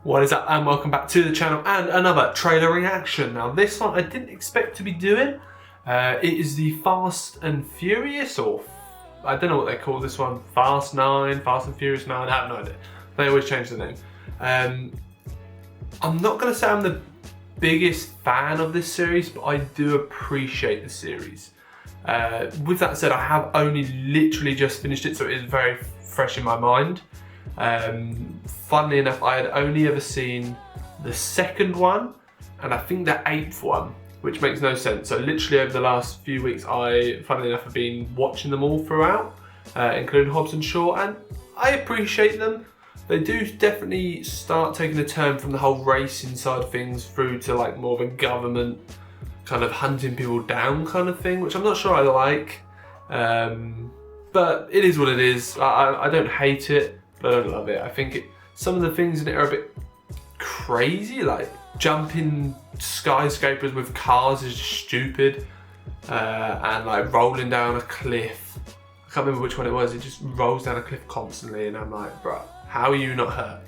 What is up, and welcome back to the channel and another trailer reaction. Now this one I didn't expect to be doing. It is the Fast and Furious, or I don't know what they call this one, Fast 9, Fast and Furious 9, I have no idea. They always change the name. I'm not going to say I'm the biggest fan of this series, but I do appreciate the series. With that said, I have only literally just finished it, so it is very fresh in my mind. Funnily enough, I had only ever seen the second one and I think the 8th one, which makes no sense. So literally over the last few weeks, funnily enough, have been watching them all throughout, including Hobbs and Shaw, and I appreciate them. They do definitely start taking a turn from the whole racing side of things through to like more of a government kind of hunting people down kind of thing, which I'm not sure I like. But it is what it is. I don't hate it, but I don't love it. I think some of the things in it are a bit crazy, like jumping skyscrapers with cars is just stupid, and like rolling down a cliff. I can't remember which one it was. It just rolls down a cliff constantly, and I'm like, bro, how are you not hurt?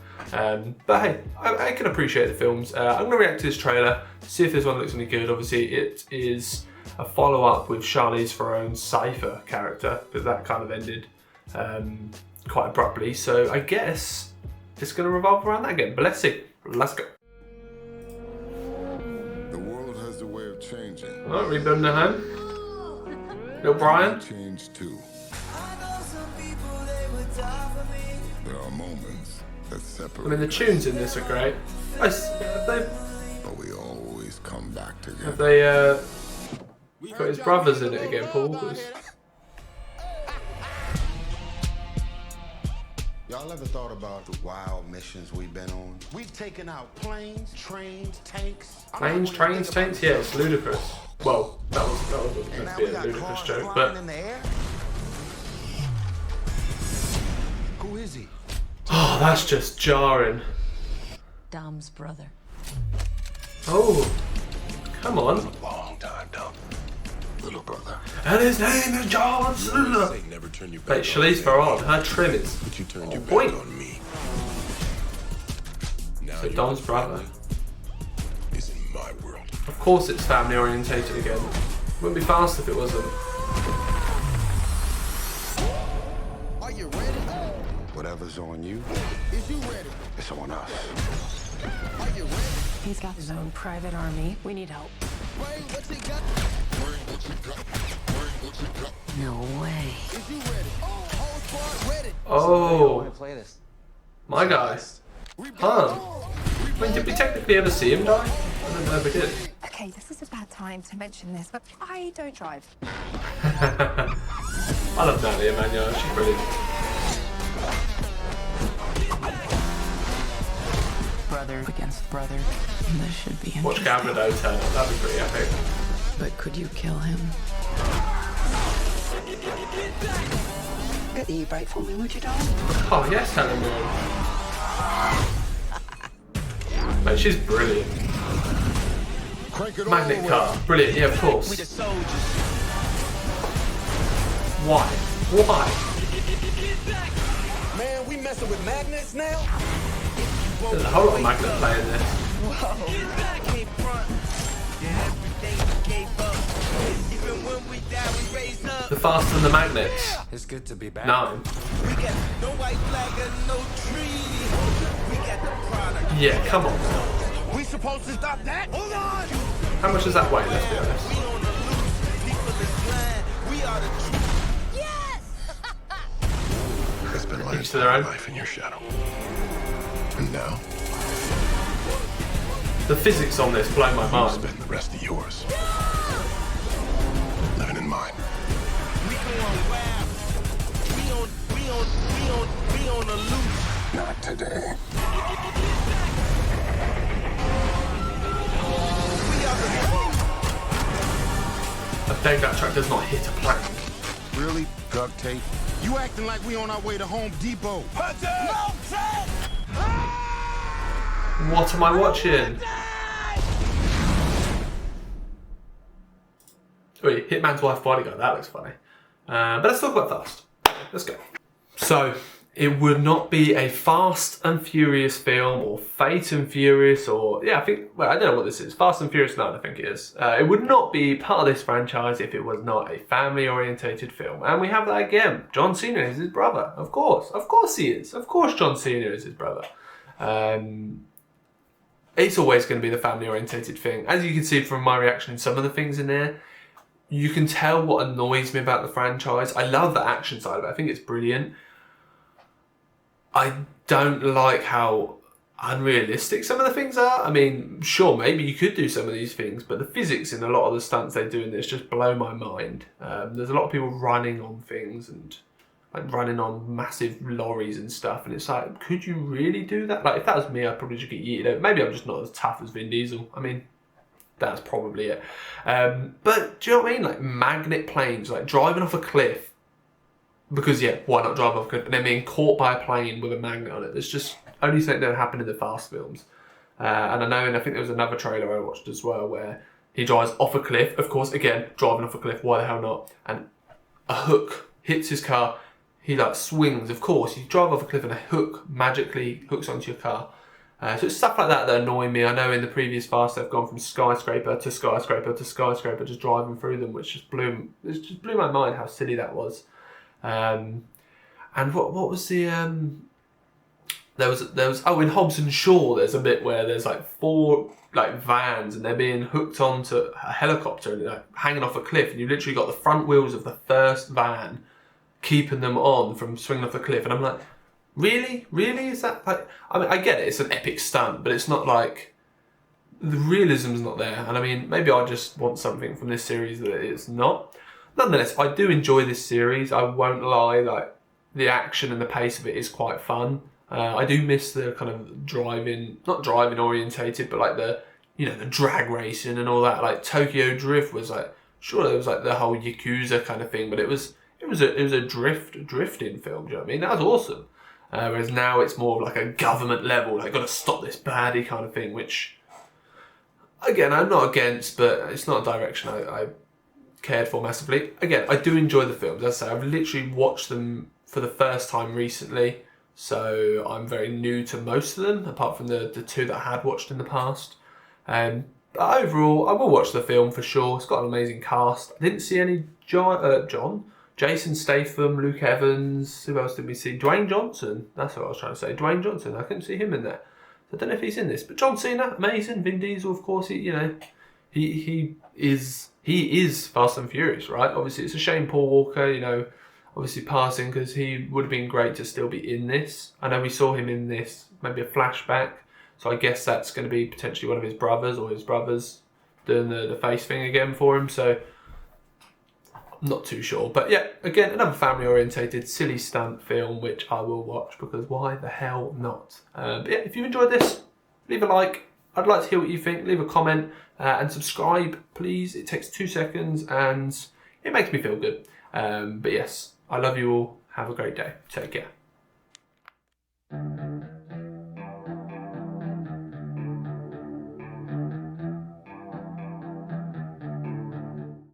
But hey, I can appreciate the films. I'm gonna react to this trailer, see if this one looks any good. Obviously, it is a follow-up with Charlize Theron's Cypher character, but that kind of ended quite abruptly. So I guess it's going to revolve around that again. But let's see. Let's go. The world has a way of changing. Oh, rebuilding the home. Little Brian. Change too. There are moments that separate. I mean, the tunes in this are great. But we always come back together. have they got his brothers in it again, Paul? Y'all ever thought about the wild missions we've been on? We've taken out planes, trains, tanks. Planes, trains, tanks? Yeah, it's ludicrous. Well, that was meant to be a ludicrous joke, but... Who is he? Oh, that's just jarring. Dom's brother. Oh, come on. Long time, Dom. Little brother. And his name is John Cena. Wait, Charlize Theron, her trim is on point. So Dom's brother. Is in my world. Of course it's family orientated again. Wouldn't be fast if it wasn't. Are you ready? Whatever's on you, is you ready? It's on us. Are you ready? He's got his own private army. We need help. Bring what you got. Bring what you got. Bring what you got. No way. Is you ready? Whole squad ready. Oh, my guy. Huh. I mean, did we technically ever see him die? I don't know if we did. Okay, this is a bad time to mention this, but I don't drive. I love Natalie Emmanuel, she's brilliant. Brother against brother. This should be interesting. Watch Gal Gadot turn up, that'd be pretty epic. But could you kill him? Get the e-brake for me, would you, darling? Oh yes, Helen Mirren. Mate, she's brilliant. Crank it Magnet all car, brilliant, yeah, of course. Why? Why? Man, we messing with magnets now? There's a whole lot of magnet play in this. The Fast and the Magnets. It's good to be back. 9. We got no white flag and no treaty. We got the product. Yeah, come on now. We supposed to stop that? Hold on! How much does that weigh, let's be honest? We on the loose. People is blind. We are the truth. It's been Each to their own. life in your shadow. And now, The physics on this blow my you mind. spend the rest of yours living in mine. We going wild. We on the loose. Not today. I beg that track does not hit a plank. Really? Duct tape? You acting like we on our way to Home Depot. No, Ted! What am I watching? Wait, Hitman's Wife Bodyguard, that looks funny. But let's talk about Fast. Let's go. So, it would not be a Fast and Furious film or Fate and Furious or, yeah, I think, well, I don't know what this is. Fast and Furious 9, I think it is. It would not be part of this franchise if it was not a family-orientated film. And we have that again. John Cena is his brother. Of course he is. Of course John Cena is his brother. It's always going to be the family-orientated thing. As you can see from my reaction, some of the things in there, you can tell what annoys me about the franchise. I love the action side of it. I think it's brilliant. I don't like how unrealistic some of the things are. I mean, sure, maybe you could do some of these things, but the physics in a lot of the stunts they do in this just blow my mind. There's a lot of people running on things and like running on massive lorries and stuff, and it's like, could you really do that? Like, if that was me, I'd probably just get yeeted out. Maybe I'm just not as tough as Vin Diesel. I mean, that's probably it. But do you know what I mean? Like magnet planes, like driving off a cliff. Because, yeah, why not drive off a cliff? And then being caught by a plane with a magnet on it. There's just only something that happened in the Fast films. And I know, and I think there was another trailer I watched as well where he drives off a cliff. Of course, again, driving off a cliff, why the hell not? And a hook hits his car. He, like, swings. Of course, you drive off a cliff and a hook magically hooks onto your car. So it's stuff like that that annoy me. I know in the previous Fast they've gone from skyscraper to skyscraper to skyscraper, just driving through them, which just blew my mind how silly that was. And what was the there was in Hobbs and Shaw there's a bit where there's like 4 like vans and they're being hooked onto a helicopter and they're like hanging off a cliff, and you've literally got the front wheels of the first van keeping them on from swinging off the cliff, and I'm like, really is that like, I mean, I get it, it's an epic stunt, but it's not like, the realism's not there. And I mean, maybe I just want something from this series that it's not. Nonetheless, I do enjoy this series. I won't lie, like the action and the pace of it is quite fun. I do miss the kind of not driving orientated, but like the drag racing and all that. Like Tokyo Drift was like, sure, there was like the whole Yakuza kind of thing, but it was a drifting film. Do you know what I mean? That was awesome. Whereas now it's more of like a government level, like got to stop this baddie kind of thing, which again I'm not against, but it's not a direction I cared for massively. Again, I do enjoy the films. As I say, I've literally watched them for the first time recently, so I'm very new to most of them, apart from the 2 that I had watched in the past. But overall, I will watch the film for sure. It's got an amazing cast. I didn't see any Jason Statham, Luke Evans. Who else did we see? Dwayne Johnson. That's what I was trying to say. Dwayne Johnson. I couldn't see him in there. So I don't know if he's in this. But John Cena, amazing. Vin Diesel, of course. He is Fast and Furious, right? Obviously, it's a shame Paul Walker, obviously passing, because he would have been great to still be in this. I know we saw him in this, maybe a flashback. So I guess that's going to be potentially one of his brothers or his brothers doing the face thing again for him. So I'm not too sure. But yeah, again, another family-orientated, silly stunt film, which I will watch because why the hell not? But yeah, if you enjoyed this, leave a like. I'd like to hear what you think. Leave a comment and subscribe, please. It takes 2 seconds and it makes me feel good. But yes, I love you all. Have a great day. Take care.